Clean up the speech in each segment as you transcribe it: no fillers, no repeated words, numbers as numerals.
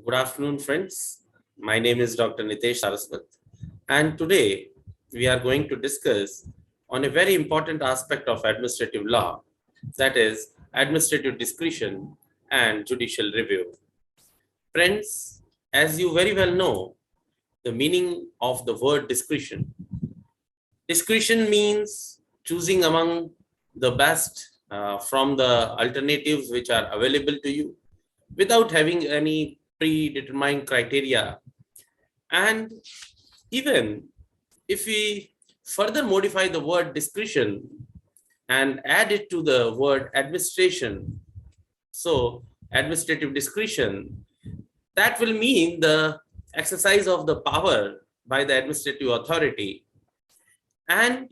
Good afternoon, friends. My name is Dr. Nitesh Saraswat, and today we are going to discuss on a very important aspect of administrative law, that is, administrative discretion and judicial review. Friends, as you very well know, the meaning of the word discretion. Discretion means choosing among the best from the alternatives which are available to you without having any predetermined criteria. And even if we further modify the word discretion and add it to the word administration, so administrative discretion, that will mean the exercise of the power by the administrative authority. And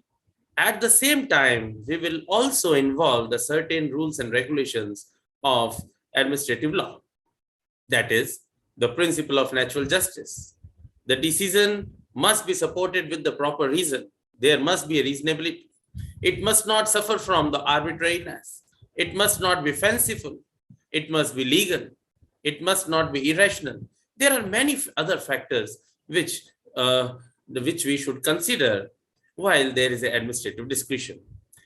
at the same time, we will also involve the certain rules and regulations of administrative law. That is the principle of natural justice. The decision must be supported with the proper reason. There must be a reasonability. It must not suffer from the arbitrariness. It must not be fanciful. It must be legal. It must not be irrational. There are many other factors which we should consider while there is an administrative discretion.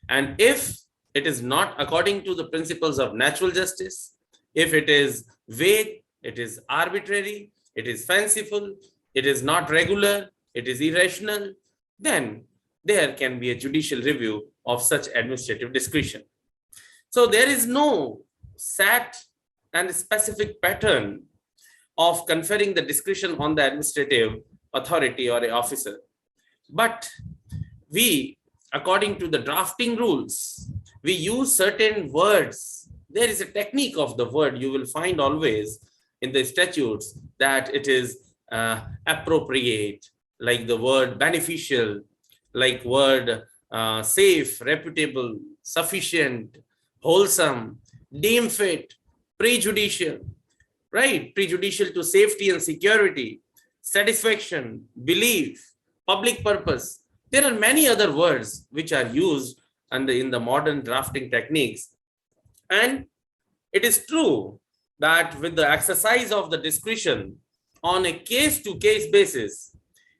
And if it is not according to the principles of natural justice, if it is vague, it is arbitrary, it is fanciful, it is not regular, it is irrational, then there can be a judicial review of such administrative discretion. So there is no set and specific pattern of conferring the discretion on the administrative authority or an officer. But we, according to the drafting rules, we use certain words. There is a technique of the word you will find always in the statutes, that it is appropriate, like the word beneficial, like word safe, reputable, sufficient, wholesome, deem fit, prejudicial, right? Prejudicial to safety and security, satisfaction, belief, public purpose. There are many other words which are used in the modern drafting techniques. And it is true that with the exercise of the discretion on a case-to-case basis,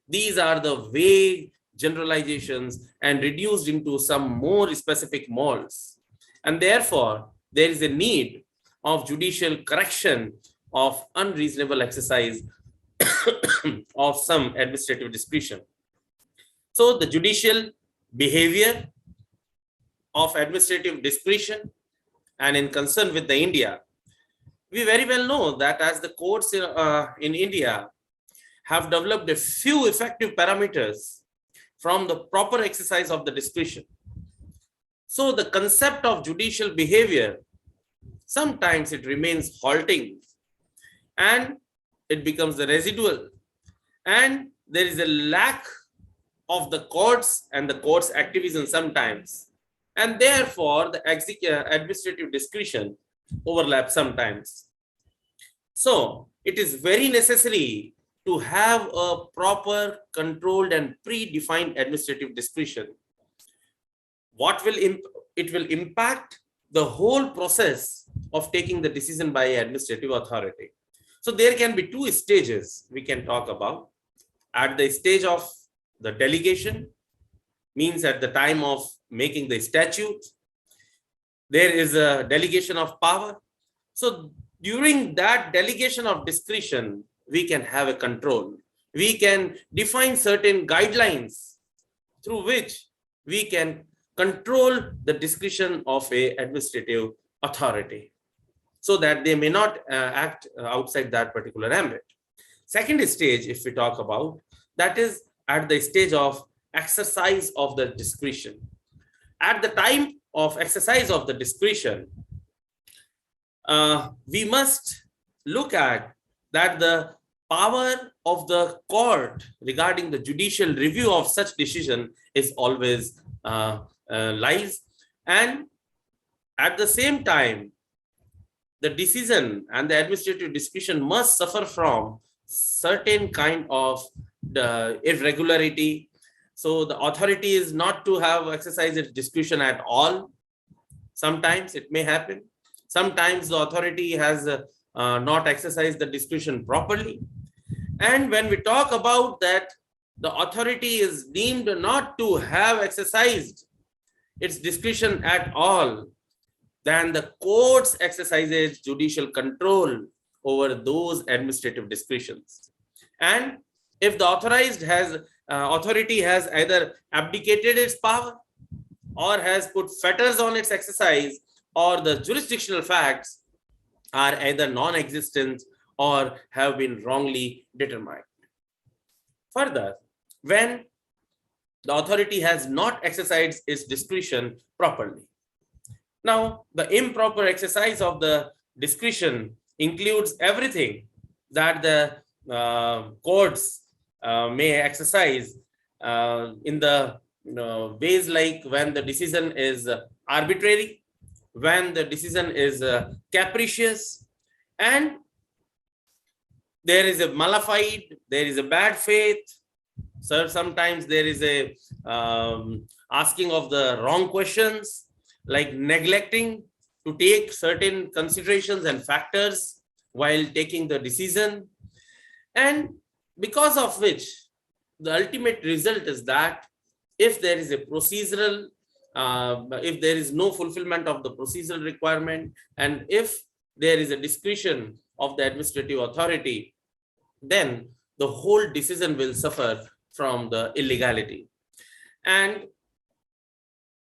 these are the vague generalizations and reduced into some more specific molds. And therefore, there is a need of judicial correction of unreasonable exercise of some administrative discretion. So the judicial behavior of administrative discretion, and in concern with the India, we very well know that as the courts in India have developed a few effective parameters from the proper exercise of the discretion. So the concept of judicial behavior, sometimes it remains halting and it becomes the residual, and there is a lack of the courts and the courts activism sometimes, and therefore the administrative discretion overlaps sometimes. So it is very necessary to have a proper, controlled and predefined administrative discretion. What will it will impact the whole process of taking the decision by administrative authority. So there can be two stages we can talk about. At the stage of the delegation, means at the time of making the statute, there is a delegation of power. So during that delegation of discretion, we can have a control. We can define certain guidelines through which we can control the discretion of a administrative authority, so that they may not act outside that particular ambit. Second stage, if we talk about, that is at the stage of exercise of the discretion. At the time of exercise of the discretion, we must look at that the power of the court regarding the judicial review of such decision is always lies, and at the same time, the decision and the administrative discretion must suffer from certain kind of the irregularity. So the authority is not to have exercised its discretion at all. Sometimes it may happen. Sometimes the authority has not exercise the discretion properly. And when we talk about that, the authority is deemed not to have exercised its discretion at all, then the courts exercises judicial control over those administrative discretions. And if the authority has either abdicated its power or has put fetters on its exercise, or the jurisdictional facts are either non-existent or have been wrongly determined. Further, when the authority has not exercised its discretion properly. Now, the improper exercise of the discretion includes everything that the courts may exercise in the ways like when the decision is arbitrary, when the decision is capricious, and there is a malified, there is a bad faith. So sometimes there is a asking of the wrong questions, like neglecting to take certain considerations and factors while taking the decision. And because of which the ultimate result is that if there is a procedural, if there is no fulfillment of the procedural requirement, and if there is a discretion of the administrative authority, then the whole decision will suffer from the illegality. And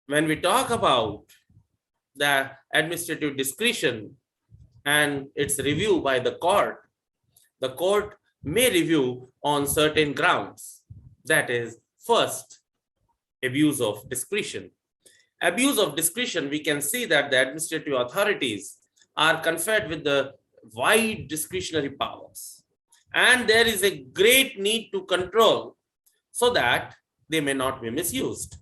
when we talk about the administrative discretion and its review by the court may review on certain grounds. That is, first, abuse of discretion. Abuse of discretion, we can see that the administrative authorities are conferred with the wide discretionary powers, and there is a great need to control so that they may not be misused.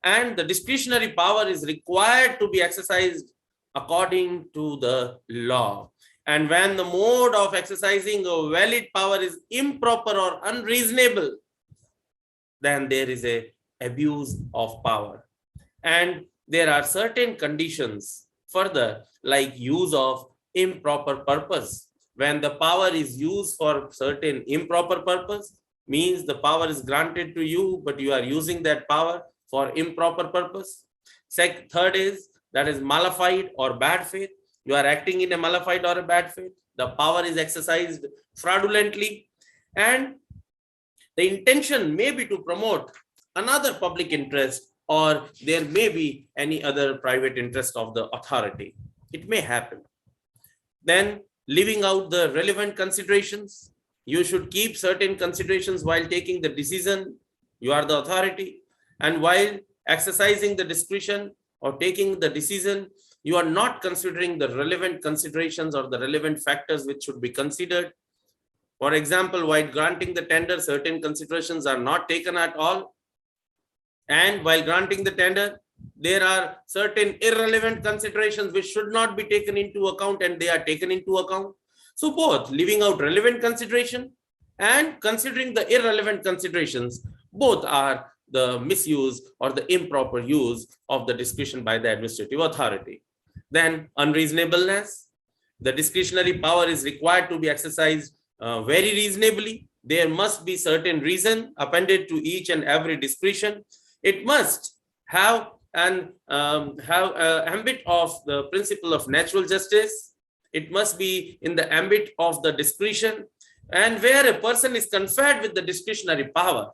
And the discretionary power is required to be exercised according to the law. And when the mode of exercising a valid power is improper or unreasonable, then there is a abuse of power. And there are certain conditions further, like use of improper purpose. When the power is used for certain improper purpose, means the power is granted to you, but you are using that power for improper purpose. Third is, that is malified or bad faith. You are acting in a malified or a bad faith. The power is exercised fraudulently, and the intention may be to promote another public interest, or there may be any other private interest of the authority. It may happen. Then leaving out the relevant considerations. You should keep certain considerations while taking the decision. You are the authority. And while exercising the discretion or taking the decision, you are not considering the relevant considerations or the relevant factors which should be considered. For example, while granting the tender, certain considerations are not taken at all. And while granting the tender, there are certain irrelevant considerations which should not be taken into account, and they are taken into account. So both leaving out relevant consideration and considering the irrelevant considerations, both are the misuse or the improper use of the discretion by the administrative authority. Then unreasonableness. The discretionary power is required to be exercised very reasonably. There must be certain reason appended to each and every discretion. It must have an ambit of the principle of natural justice. It must be in the ambit of the discretion, and where a person is conferred with the discretionary power,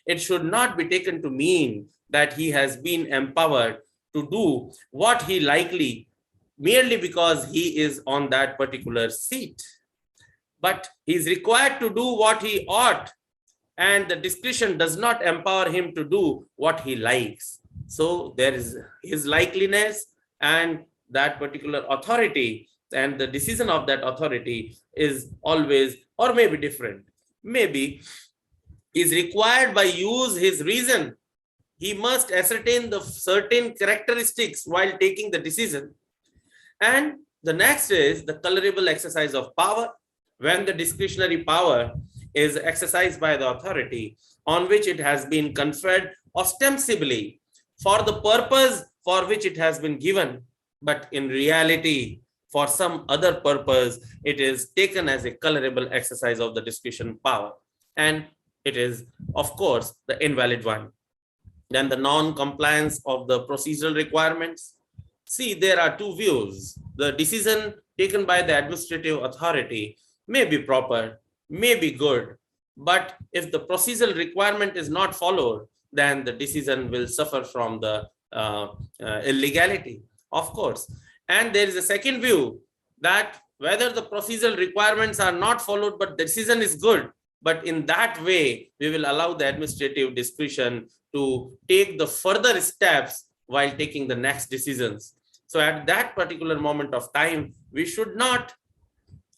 it should not be taken to mean that he has been empowered to do what he likely merely because he is on that particular seat. But he is required to do what he ought, and the discretion does not empower him to do what he likes. So there is his likeliness, and that particular authority and the decision of that authority is always, or maybe different, maybe is required by use his reason. He must ascertain the certain characteristics while taking the decision. And the next is the tolerable exercise of power. When the discretionary power is exercised by the authority on which it has been conferred ostensibly for the purpose for which it has been given, but in reality for some other purpose, it is taken as a colorable exercise of the discretion power. And it is, of course, the invalid one. Then the non-compliance of the procedural requirements. See, there are two views. The decision taken by the administrative authority may be proper, may be good, but if the procedural requirement is not followed, then the decision will suffer from the illegality, of course. And there is a second view that whether the procedural requirements are not followed, but the decision is good, but in that way, we will allow the administrative discretion to take the further steps while taking the next decisions. So at that particular moment of time, we should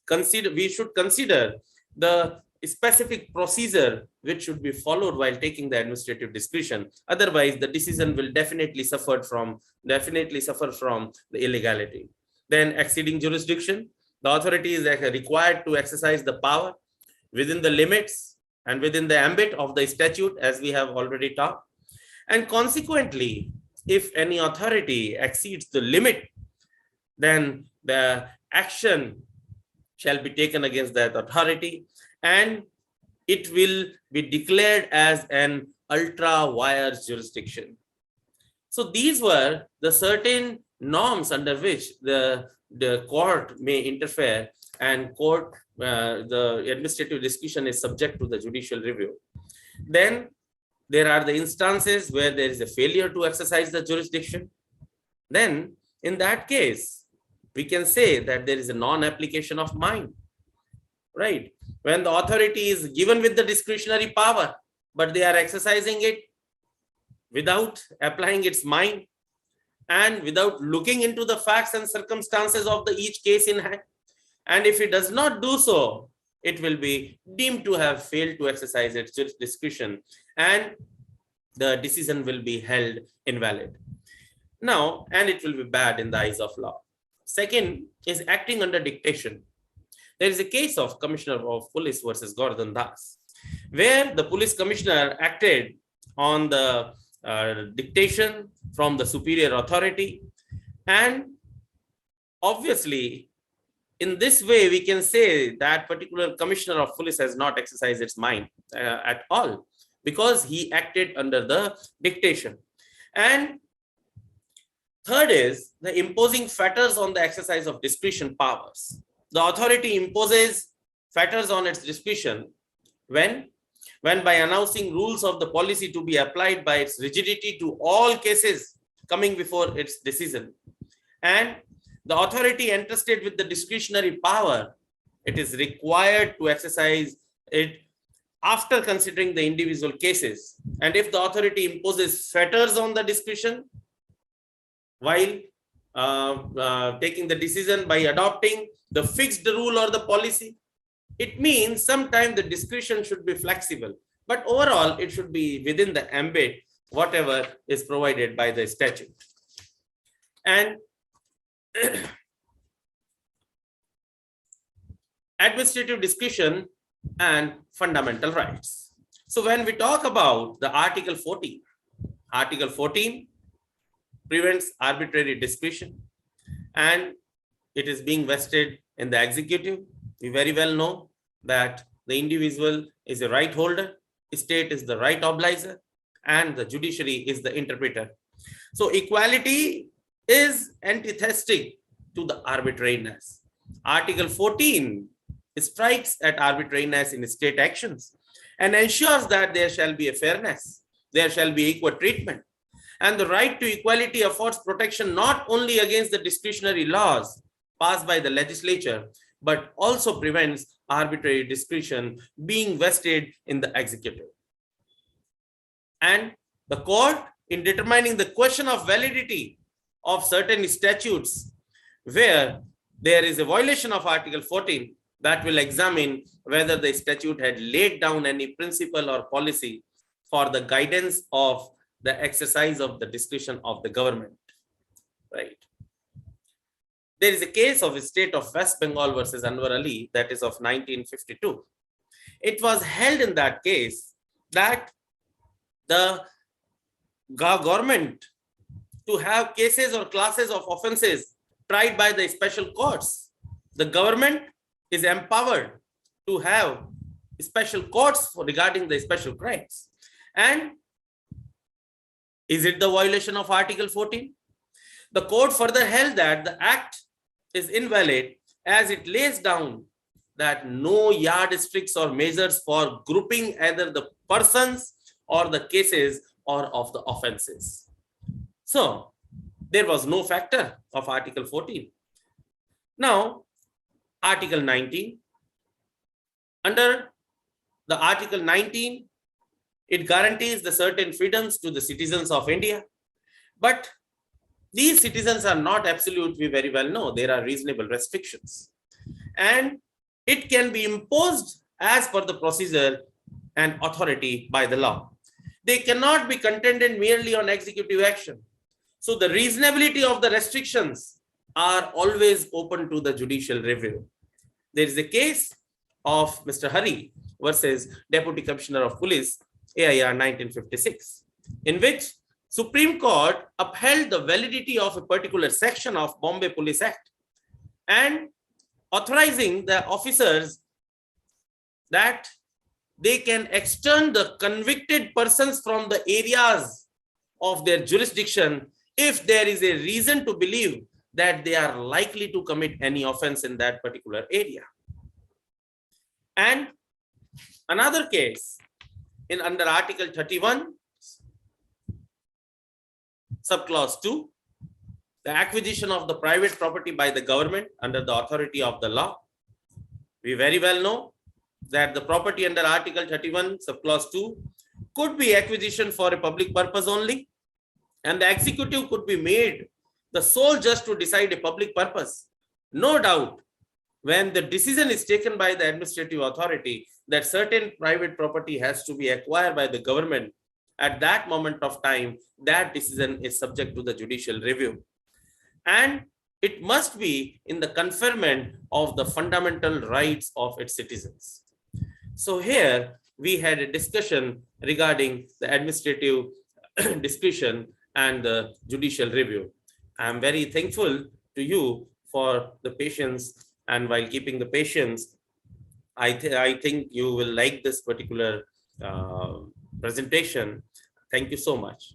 consider the specific procedure which should be followed while taking the administrative discretion. Otherwise, the decision will definitely suffer from the illegality. Then exceeding jurisdiction, the authority is required to exercise the power within the limits and within the ambit of the statute, as we have already talked. And consequently, if any authority exceeds the limit, then the action shall be taken against that authority, and it will be declared as an ultra vires jurisdiction. So these were the certain norms under which the court may interfere, and the administrative discretion is subject to the judicial review. Then there are the instances where there is a failure to exercise the jurisdiction. Then in that case, we can say that there is a non-application of mind, right? When the authority is given with the discretionary power, but they are exercising it without applying its mind and without looking into the facts and circumstances of each case in hand. And if it does not do so, it will be deemed to have failed to exercise its discretion, and the decision will be held invalid. Now, and it will be bad in the eyes of law. Second is acting under dictation. There is a case of Commissioner of Police versus Gordon Das, where the police commissioner acted on the dictation from the superior authority. And obviously, in this way, we can say that particular commissioner of police has not exercised its mind at all, because he acted under the dictation. And third is the imposing fetters on the exercise of discretion powers. The authority imposes fetters on its discretion when by announcing rules of the policy to be applied by its rigidity to all cases coming before its decision. And the authority entrusted with the discretionary power, it is required to exercise it after considering the individual cases. And if the authority imposes fetters on the discretion while taking the decision by adopting the fixed rule or the policy, it means sometimes the discretion should be flexible, but overall it should be within the ambit whatever is provided by the statute. And administrative discretion and fundamental rights. So when we talk about the Article 14, Article 14 prevents arbitrary discretion, and it is being vested in the executive. We very well know that the individual is a right holder, state is the right obliger, and the judiciary is the interpreter. So equality is antithetic to the arbitrariness. Article 14 strikes at arbitrariness in state actions and ensures that there shall be a fairness, there shall be equal treatment. And the right to equality affords protection not only against the discretionary laws passed by the legislature, but also prevents arbitrary discretion being vested in the executive. And the court, in determining the question of validity of certain statutes where there is a violation of Article 14, that will examine whether the statute had laid down any principle or policy for the guidance of the exercise of the discretion of the government, right? There is a case of the state of West Bengal versus Anwar Ali, that is of 1952. It was held in that case that the government to have cases or classes of offenses tried by the special courts. The government is empowered to have special courts regarding the special crimes. And is it the violation of Article 14? The court further held that the act is invalid as it lays down that no yardsticks or measures for grouping either the persons or the cases or of the offenses. So there was no factor of Article 14. Now, Article 19. Under the Article 19, it guarantees the certain freedoms to the citizens of India. But these citizens are not absolute, we very well know. There are reasonable restrictions. And it can be imposed as per the procedure and authority by the law. They cannot be contingent merely on executive action. So the reasonability of the restrictions are always open to the judicial review. There is a case of Mr. Hari versus Deputy Commissioner of Police, AIR 1956, in which Supreme Court upheld the validity of a particular section of Bombay Police Act and authorizing the officers that they can extern the convicted persons from the areas of their jurisdiction if there is a reason to believe that they are likely to commit any offense in that particular area. And another case in under Article 31, subclause 2, the acquisition of the private property by the government under the authority of the law. We very well know that the property under Article 31, subclause 2 could be acquisition for a public purpose only, and the executive could be made the sole judge to decide a public purpose. No doubt, when the decision is taken by the administrative authority that certain private property has to be acquired by the government, at that moment of time, that decision is subject to the judicial review. And it must be in the conferment of the fundamental rights of its citizens. So here we had a discussion regarding the administrative discretion and the judicial review. I am very thankful to you for the patience, and while keeping the patience, I think you will like this particular presentation. Thank you so much.